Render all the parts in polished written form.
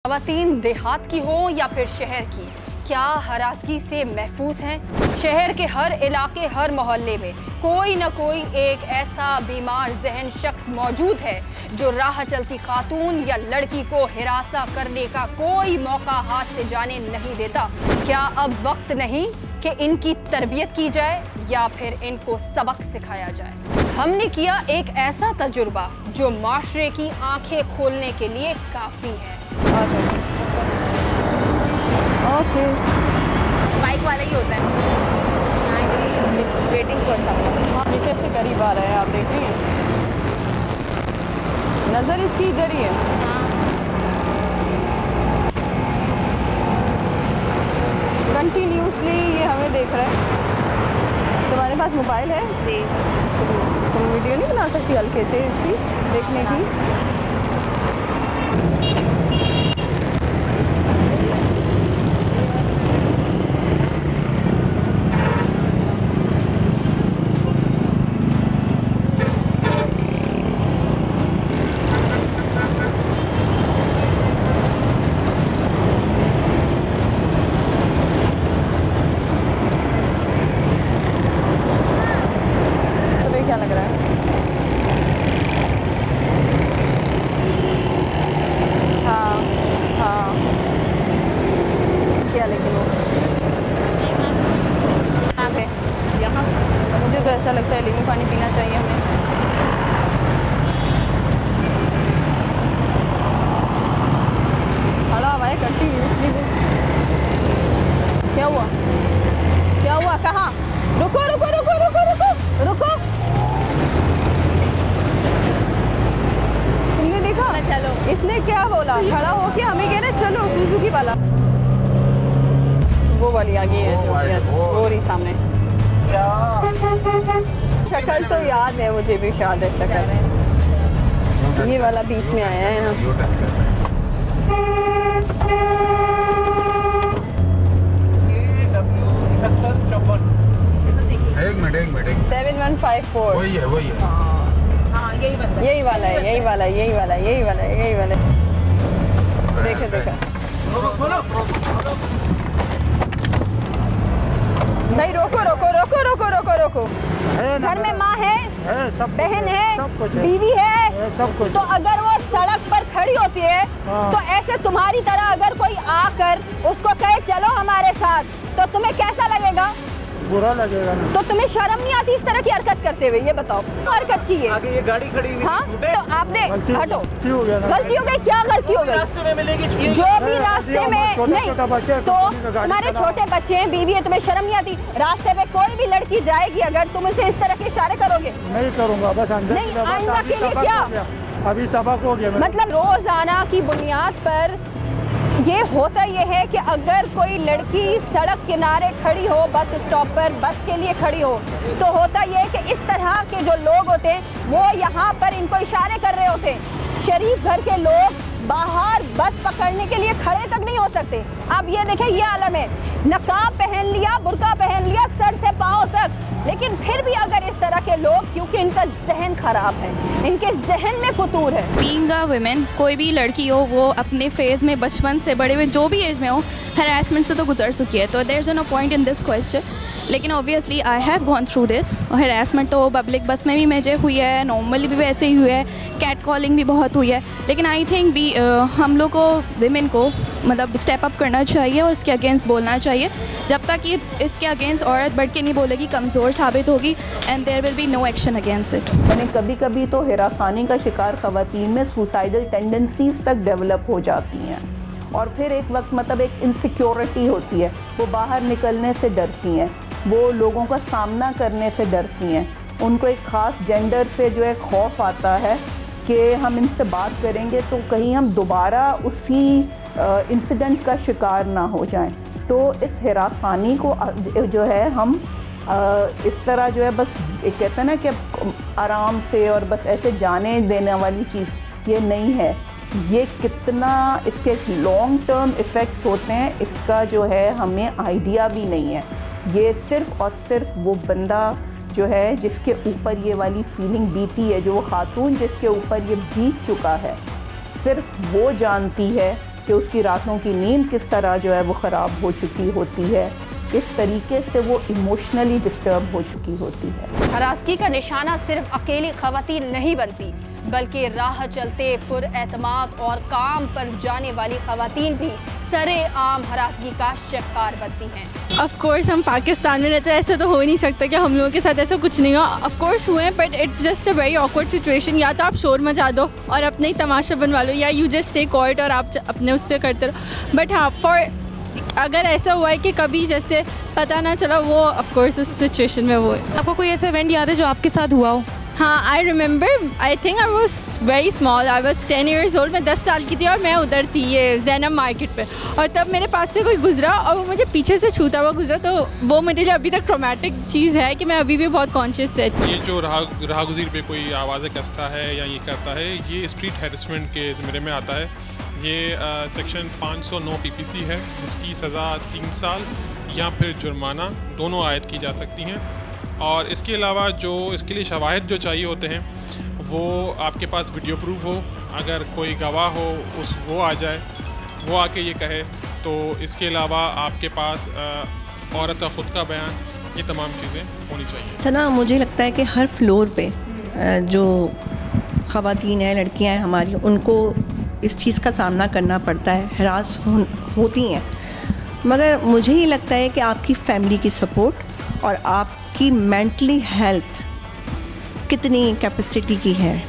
ख़वातीन देहात की हो या फिर शहर की, क्या हरासगी से महफूज हैं? शहर के हर इलाके, हर मोहल्ले में कोई न कोई एक ऐसा बीमार ज़हन शख्स मौजूद है जो राह चलती खातून या लड़की को हिरासा करने का कोई मौका हाथ से जाने नहीं देता। क्या अब वक्त नहीं कि इनकी तरबियत की जाए या फिर इनको सबक सिखाया जाए? हमने किया एक ऐसा तजुर्बा जो माशरे की आंखें खोलने के लिए काफ़ी है। ओके, बाइक वाला ही होता है। Waiting for someone. हाँ, ये कैसे करीब आ रहा है, आप देख रही हैं? नज़र इसकी इधर ही है। हाँ। कंटिन्यूसली ये हमें देख रहा है। तुम्हारे पास मोबाइल है? जी। तुम वीडियो नहीं बना सकती हल्के से इसकी देखने की? क्या लग रहा है? हाँ हाँ, क्या लेकिन वो आगे यहाँ मुझे तो ऐसा लगता है लींबू पानी पीना चाहिए हमें। खड़ा हुआ है कंटिन्यूसली। क्या हुआ? क्या हुआ? कहाँ? रुको रुको रुको रुको रुको रुको। तुमने देखा? चलो। इसने क्या बोला? खड़ा हो के हमें कह रहे चलो सुजुकी वाला। वो वाली आ गई है जो, यस, वो रही सामने। शक्ल तो याद है मुझे भी, शायद है शक्ल। ये वाला बीच में आया है ना। एक मिनट 7154। वही है। हाँ, यही वाला है। देखा भाई, रोको। घर में माँ है, बहन है, बीवी है, सब कुछ। तो अगर वो सड़क पर खड़ी होती है तो ऐसे तुम्हारी तरह अगर कोई आकर उसको कहे चलो हमारे साथ, तो तुम्हें कैसा लगेगा? बुरा लगेगा ना। तो तुम्हें शर्म नहीं आती इस तरह की हरकत करते हुए? ये बताओ, हरकत की है। आगे ये गाड़ी खड़ी हुई। हाँ, तो आपने हटो। गलती हो गया ना। गलती हो गई? क्या गलती हो गई? रास्ते में मिलेगी जो भी रास्ते में नहीं, तो तुम्हारे छोटे बच्चे हैं, बीवी है, तुम्हें शर्म नहीं आती? रास्ते में कोई भी लड़की जाएगी अगर तुम उसे इस तरह के इशारे करोगे? नहीं करूँगा, बस नहीं, आइंदा के लिए क्या? अभी सबक हो गया। मतलब रोजाना की बुनियाद पर ये होता ये है कि अगर कोई लड़की सड़क किनारे खड़ी हो, बस स्टॉप पर बस के लिए खड़ी हो, तो होता ये है कि इस तरह के जो लोग होते हैं वो यहाँ पर इनको इशारे कर रहे होते हैं। शरीफ घर के लोग बाहर बस पकड़ने के लिए खड़े तक नहीं हो सकते। अब ये देखें, ये आलम है, नकाब पहन लिया, बुर्का पहन लिया सर से पाँव तक, लेकिन फिर भी अगर इस तरह के लोग, क्योंकि इनका जहन खराब है, इनके जहन में फतूर है। बीइंग अ वुमेन, कोई भी लड़की हो वो अपने फेज़ में बचपन से बड़े हुए जो भी एज में हो हरासमेंट से तो गुजर चुकी है, तो there is no point in this question. लेकिन obviously I have gone through this harassment. तो पब्लिक बस में भी मुझे हुई है, नॉर्मली भी वैसे ही हुई है, कैट कॉलिंग भी बहुत हुई है। लेकिन आई थिंक भी हम लोग को, विमेन को मतलब स्टेप अप करना चाहिए और इसके अगेंस्ट बोलना चाहिए। जब तक ये इसके अगेंस्ट औरत बढ़ के नहीं बोलेगी, कमज़ोर साबित होगी, and there will be no action against it. मैंने कभी तो हिरासानी का शिकार ख़वातीन में सुसाइडल टेंडेंसीज़ तक डेवलप हो जाती हैं, और फिर एक वक्त मतलब एक इनसिक्योरिटी होती है, वो बाहर निकलने से डरती हैं, वो लोगों का सामना करने से डरती हैं, उनको एक ख़ास जेंडर से जो है खौफ आता है कि हम इनसे बात करेंगे तो कहीं हम दोबारा उसी इंसिडेंट का शिकार ना हो जाएं। तो इस हिरासानी को जो है हम इस तरह जो है बस एक कहते हैं ना कि आराम से और बस ऐसे जाने देने वाली चीज़ ये नहीं है। ये कितना इसके लॉन्ग टर्म इफ़ेक्ट्स होते हैं इसका जो है हमें आइडिया भी नहीं है। ये सिर्फ़ और सिर्फ वो बंदा जो है जिसके ऊपर ये वाली फीलिंग बीती है, जो वो खातून जिसके ऊपर ये बीत चुका है, सिर्फ वो जानती है कि उसकी रातों की नींद किस तरह जो है वो ख़राब हो चुकी होती है, किस तरीके से वो इमोशनली डिस्टर्ब हो चुकी होती है। हरासगी का निशाना सिर्फ अकेली ख़वातीन नहीं बनती, बल्कि राह चलते पुरएतमाद और काम पर जाने वाली ख़वातीन भी सरे आम हरासगी का शिकार बनती हैं। ऑफ कोर्स हम पाकिस्तान में रहते हैं, ऐसा तो हो ही नहीं सकता कि हम लोगों के साथ ऐसा कुछ नहीं हुआ। ऑफ कोर्स हुए, but it's just a very awkward situation. या तो आप शोर मचा दो और अपने ही तमाशा बनवा लो, या यू जस्ट स्टे क्वाइट और आप अपने उससे करते रहो। बट हाँ, अगर ऐसा हुआ है कि कभी जैसे पता ना चला, वो ऑफ कोर्स उस सिचुएशन में वो है। आपको कोई ऐसा इवेंट याद है जो आपके साथ हुआ हो? हाँ, I remember, I think I was very small, I was 10 years old, मैं 10 साल की थी और मैं उधर थी ये जैनब मार्केट पे, और तब मेरे पास से कोई गुजरा और वो मुझे पीछे से छूता हुआ गुजरा, तो वो मेरे लिए अभी तक ट्रॉमेटिक चीज़ है कि मैं अभी भी बहुत कॉन्शियस रहती हूँ। ये जो राहगुज़ीर पे कोई आवाज़ें कसता है या ये करता है, ये स्ट्रीट हैरेसमेंट के ज़िम्मे में आता है। ये सेक्शन 509 PPC है, जिसकी सज़ा 3 साल या फिर जुर्माना दोनों आयद की जा सकती हैं। और इसके अलावा जो इसके लिए शवाहिद जो चाहिए होते हैं, वो आपके पास वीडियो प्रूफ हो, अगर कोई गवाह हो वो आ जाए, वो आके ये कहे। तो इसके अलावा आपके पास औरत का ख़ुद का बयान, ये तमाम चीज़ें होनी चाहिए। सना, मुझे लगता है कि हर फ्लोर पे जो ख़वातीन हैं, लड़कियां हैं हमारी, उनको इस चीज़ का सामना करना पड़ता है, हरास होती हैं। मगर मुझे ही लगता है कि आपकी फैमिली की सपोर्ट और आपकी मेंटली हेल्थ कितनी कैपेसिटी की है,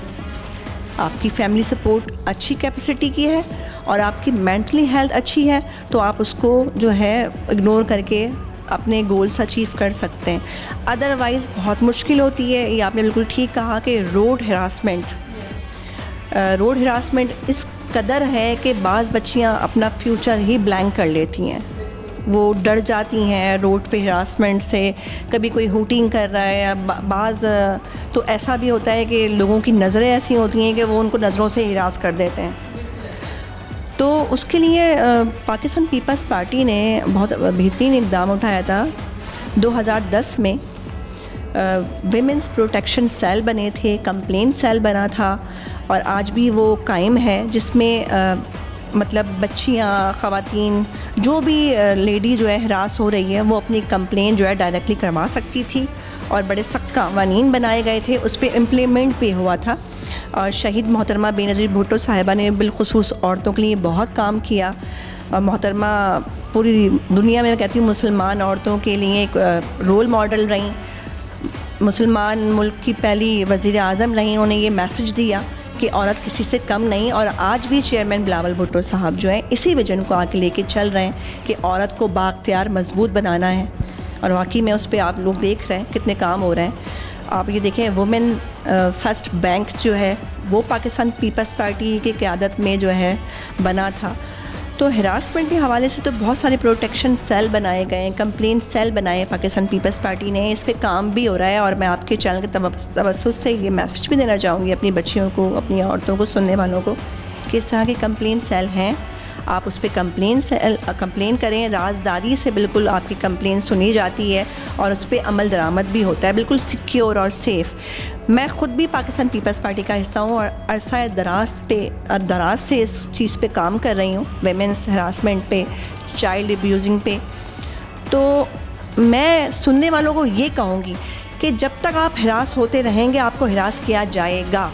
आपकी फैमिली सपोर्ट अच्छी कैपेसिटी की है और आपकी मेंटली हेल्थ अच्छी है, तो आप उसको जो है इग्नोर करके अपने गोल्स अचीव कर सकते हैं। अदरवाइज़ बहुत मुश्किल होती है। ये आपने बिल्कुल ठीक कहा कि रोड हरासमेंट इस कदर है कि बाज़ बच्चियां अपना फ्यूचर ही ब्लैंक कर लेती हैं। वो डर जाती हैं रोड पे हरासमेंट से, कभी कोई हुटिंग कर रहा है, या बाज़ तो ऐसा भी होता है कि लोगों की नज़रें ऐसी होती हैं कि वो उनको नज़रों से हिरास कर देते हैं। तो उसके लिए पाकिस्तान पीपल्स पार्टी ने बहुत बेहतरीन इक़दाम उठाया था। 2010 में विमेंस प्रोटेक्शन सेल बने थे, कंप्लेंट सेल बना था और आज भी वो कायम है, जिसमें मतलब बच्चियाँ, ख़वातीन, जो भी लेडी जो है हरास हो रही है, वो अपनी कंप्लेंट जो है डायरेक्टली करवा सकती थी और बड़े सख्त कानून बनाए गए थे, उस पर इम्प्लीमेंट भी हुआ था। और शहीद मोहतरमा बेनज़ीर भुट्टो साहिबा ने बिलखुसूस औरतों के लिए बहुत काम किया। और मोहतरमा पूरी दुनिया में, मैं कहती हूँ, मुसलमान औरतों के लिए एक रोल मॉडल रहीं, मुसलमान मुल्क की पहली वज़ीर आज़म रहीं। उन्होंने ये मैसेज दिया कि औरत किसी से कम नहीं, और आज भी चेयरमैन बिलावल भुट्टो साहब जो हैं इसी विजन को आगे लेके चल रहे हैं कि औरत को बाख्तियार मजबूत बनाना है। और वाकई में उस पर आप लोग देख रहे हैं कितने काम हो रहे हैं। आप ये देखें, वुमेन फर्स्ट बैंक जो है वो पाकिस्तान पीपल्स पार्टी की क़यादत में जो है बना था। तो हरासमेंट के हवाले से तो बहुत सारे प्रोटेक्शन सेल बनाए गए हैं, कंप्लेंट सेल बनाए पाकिस्तान पीपल्स पार्टी ने, इस पे काम भी हो रहा है। और मैं आपके चैनल के तवस्सुस से ये मैसेज भी देना चाहूँगी अपनी बच्चियों को, अपनी औरतों को, सुनने वालों को, कि इस तरह के कंप्लेंट सेल हैं, आप उस पर कंप्लेन करें। राजदारी से बिल्कुल आपकी कंप्लेन सुनी जाती है और उस पर अमल दरामद भी होता है, बिल्कुल सिक्योर और सेफ़। मैं ख़ुद भी पाकिस्तान पीपल्स पार्टी का हिस्सा हूँ और अरसा दराज से इस चीज़ पे काम कर रही हूँ, वेमेंस हरासमेंट पे, चाइल्ड अब्यूजिंग पे। तो मैं सुनने वालों को ये कहूँगी कि जब तक आप हरास होते रहेंगे, आपको हरास किया जाएगा।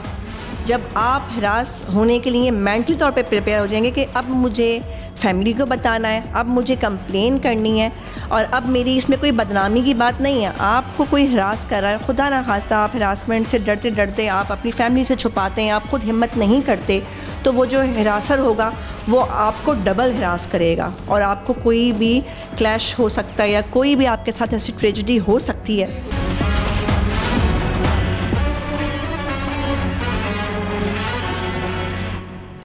जब आप हरास होने के लिए मेंटली तौर पे प्रिपेयर हो जाएंगे कि अब मुझे फैमिली को बताना है, अब मुझे कंप्लेन करनी है, और अब मेरी इसमें कोई बदनामी की बात नहीं है, आपको कोई हरास कर रहा है, खुदा ना खास्ता आप हरासमेंट से डरते डरते आप अपनी फैमिली से छुपाते हैं, आप खुद हिम्मत नहीं करते, तो वो जो हरासर होगा वो आपको डबल हरास करेगा और आपको कोई भी क्लैश हो सकता है या कोई भी आपके साथ ऐसी ट्रेजेडी हो सकती है।